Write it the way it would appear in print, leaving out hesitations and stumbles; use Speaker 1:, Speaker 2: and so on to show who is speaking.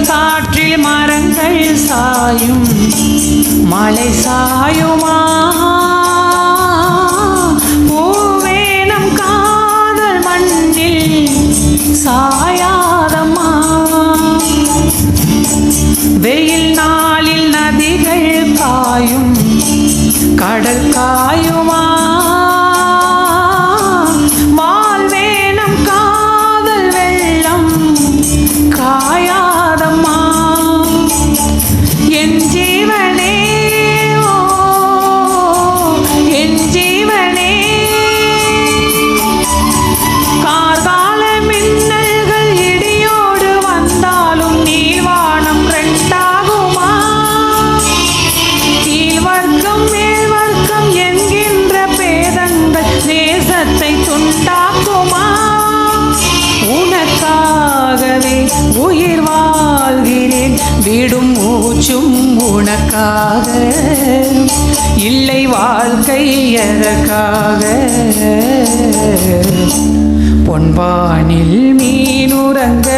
Speaker 1: காற்றில் மரங்கள் சாயும் மலை சாயுமா பூவேனம் காதல் மண்ணில் சாயாதம்மா வெயில் நாளில் நதிகள் காயும் கடல் காயுமா காயாதம்மா என் ஜீவனே ஓ என் ஜீவனே கார்கால மின்னல்கள் இடியோடு வந்தாலும் நீர்வானம் ரெண்டாகுமா கீழ்வர்க்கம் மேல்வர்க்கம் என்கின்ற பேதங்கள் நேசத்தை துண்டாக்குமா உனக்காகவே உயிர் வாழ்கிறேன் விடும் மூச்சும் உனக்காக இல்லை வாழ்க்கை எதற்காக பொன்வானில் மீனுறங்க